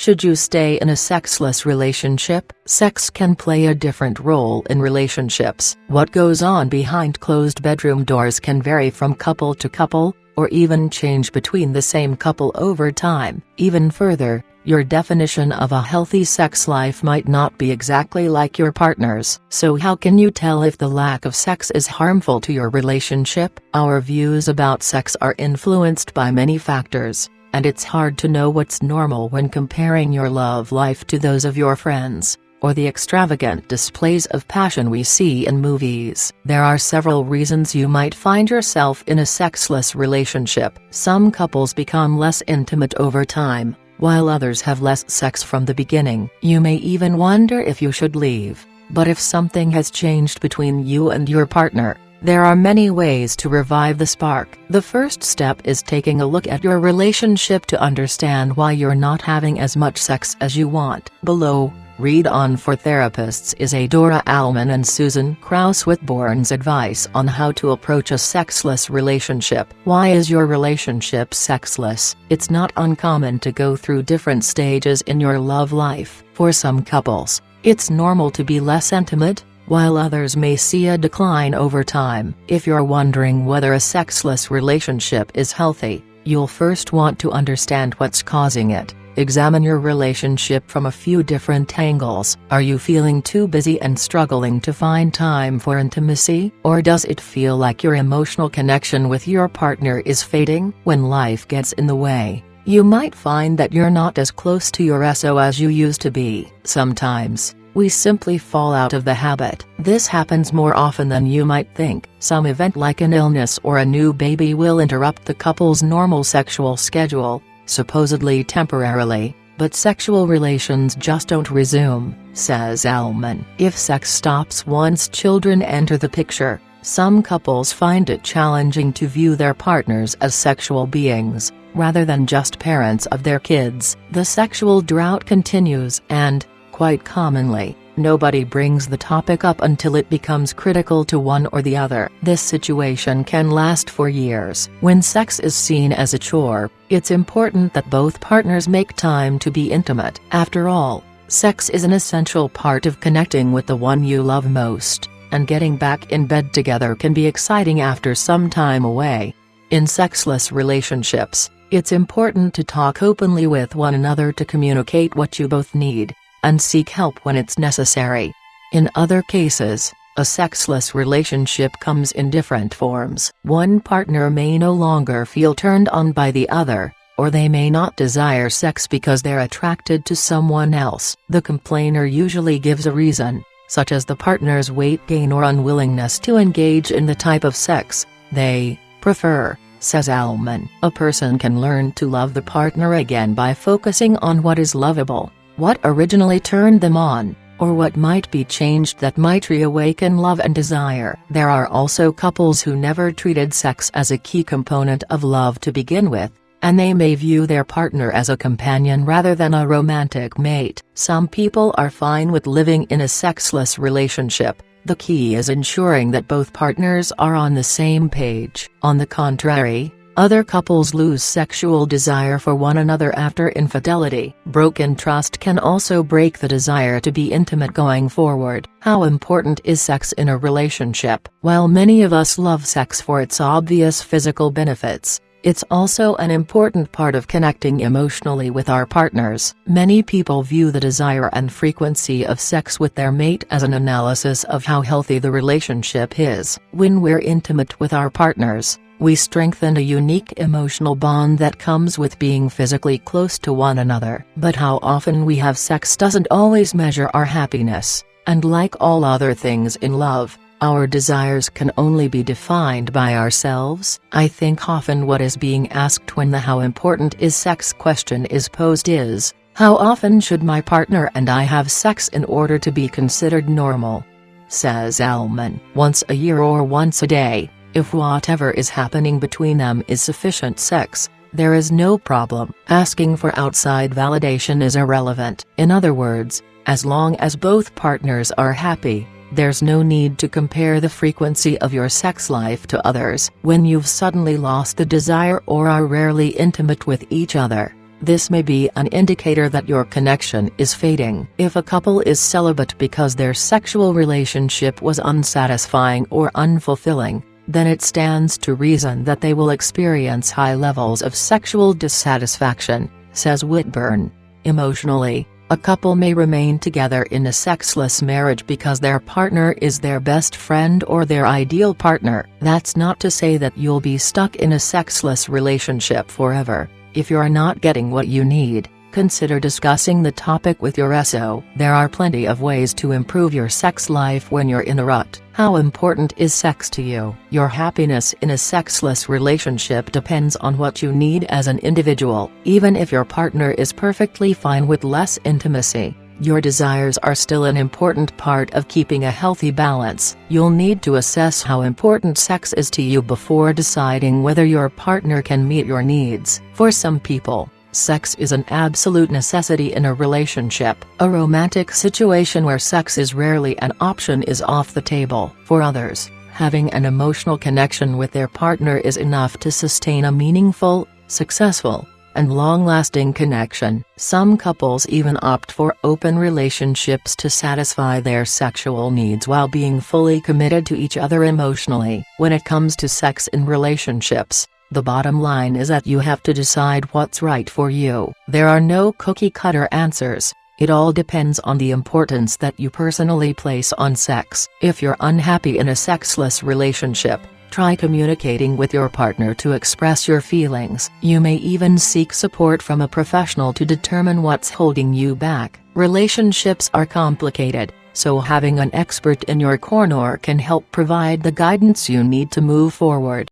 should you stay in a sexless relationship? Sex can play a different role in relationships. What goes on behind closed bedroom doors can vary from couple to couple, or even change between the same couple over time. Even further, your definition of a healthy sex life might not be exactly like your partner's. So how can you tell if the lack of sex is harmful to your relationship? Our views about sex are influenced by many factors, and it's hard to know what's normal when comparing your love life to those of your friends, or the extravagant displays of passion we see in movies. There are several reasons you might find yourself in a sexless relationship. Some couples become less intimate over time, while others have less sex from the beginning. You may even wonder if you should leave, but if something has changed between you and your partner, there are many ways to revive the spark. The first step is taking a look at your relationship to understand why you're not having as much sex as you want. Below, read on for therapists is Dora Allman and Susan Kraus-Whitbourne's advice on how to approach a sexless relationship. Why is your relationship sexless? It's not uncommon to go through different stages in your love life. For some couples, it's normal to be less intimate, while others may see a decline over time. If you're wondering whether a sexless relationship is healthy, you'll first want to understand what's causing it. Examine your relationship from a few different angles. Are you feeling too busy and struggling to find time for intimacy? Or does it feel like your emotional connection with your partner is fading? When life gets in the way, you might find that you're not as close to your SO as you used to be. Sometimes, we simply fall out of the habit. This happens more often than you might think. Some event like an illness or a new baby will interrupt the couple's normal sexual schedule, supposedly temporarily, but sexual relations just don't resume, says Allman. If sex stops once children enter the picture, some couples find it challenging to view their partners as sexual beings, rather than just parents of their kids. The sexual drought continues and, quite commonly, nobody brings the topic up until it becomes critical to one or the other. This situation can last for years. When sex is seen as a chore, it's important that both partners make time to be intimate. After all, sex is an essential part of connecting with the one you love most, and getting back in bed together can be exciting after some time away. In sexless relationships, it's important to talk openly with one another to communicate what you both need, and seek help when it's necessary. In other cases, a sexless relationship comes in different forms. One partner may no longer feel turned on by the other, or they may not desire sex because they're attracted to someone else. The complainer usually gives a reason, such as the partner's weight gain or unwillingness to engage in the type of sex they prefer, says Allman. A person can learn to love the partner again by focusing on what is lovable, what originally turned them on, or what might be changed that might reawaken love and desire. There are also couples who never treated sex as a key component of love to begin with, and they may view their partner as a companion rather than a romantic mate. Some people are fine with living in a sexless relationship. The key is ensuring that both partners are on the same page. On the contrary, other couples lose sexual desire for one another after infidelity. Broken trust can also break the desire to be intimate going forward. How important is sex in a relationship? While many of us love sex for its obvious physical benefits, it's also an important part of connecting emotionally with our partners. Many people view the desire and frequency of sex with their mate as an analysis of how healthy the relationship is. When we're intimate with our partners, we strengthen a unique emotional bond that comes with being physically close to one another. But how often we have sex doesn't always measure our happiness, and like all other things in love, our desires can only be defined by ourselves. I think often what is being asked when the "how important is sex" question is posed is, how often should my partner and I have sex in order to be considered normal? Says Allman. Once a year or once a day, if whatever is happening between them is sufficient sex, there is no problem. Asking for outside validation is irrelevant. In other words, as long as both partners are happy, there's no need to compare the frequency of your sex life to others. When you've suddenly lost the desire or are rarely intimate with each other, This may be an indicator that your connection is fading. If a couple is celibate because their sexual relationship was unsatisfying or unfulfilling, then it stands to reason that they will experience high levels of sexual dissatisfaction, says Whitburn. Emotionally, a couple may remain together in a sexless marriage because their partner is their best friend or their ideal partner. That's not to say that you'll be stuck in a sexless relationship forever. If you're not getting what you need, consider discussing the topic with your SO. There are plenty of ways to improve your sex life when you're in a rut. How important is sex to you? Your happiness in a sexless relationship depends on what you need as an individual. Even if your partner is perfectly fine with less intimacy, your desires are still an important part of keeping a healthy balance. You'll need to assess how important sex is to you before deciding whether your partner can meet your needs. For some people, sex is an absolute necessity in a relationship. A romantic situation where sex is rarely an option is off the table. For others, having an emotional connection with their partner is enough to sustain a meaningful, successful, and long-lasting connection. Some couples even opt for open relationships to satisfy their sexual needs while being fully committed to each other emotionally. When it comes to sex in relationships, the bottom line is that you have to decide what's right for you. There are no cookie-cutter answers. It all depends on the importance that you personally place on sex. If you're unhappy in a sexless relationship, try communicating with your partner to express your feelings. You may even seek support from a professional to determine what's holding you back. Relationships are complicated, so having an expert in your corner can help provide the guidance you need to move forward.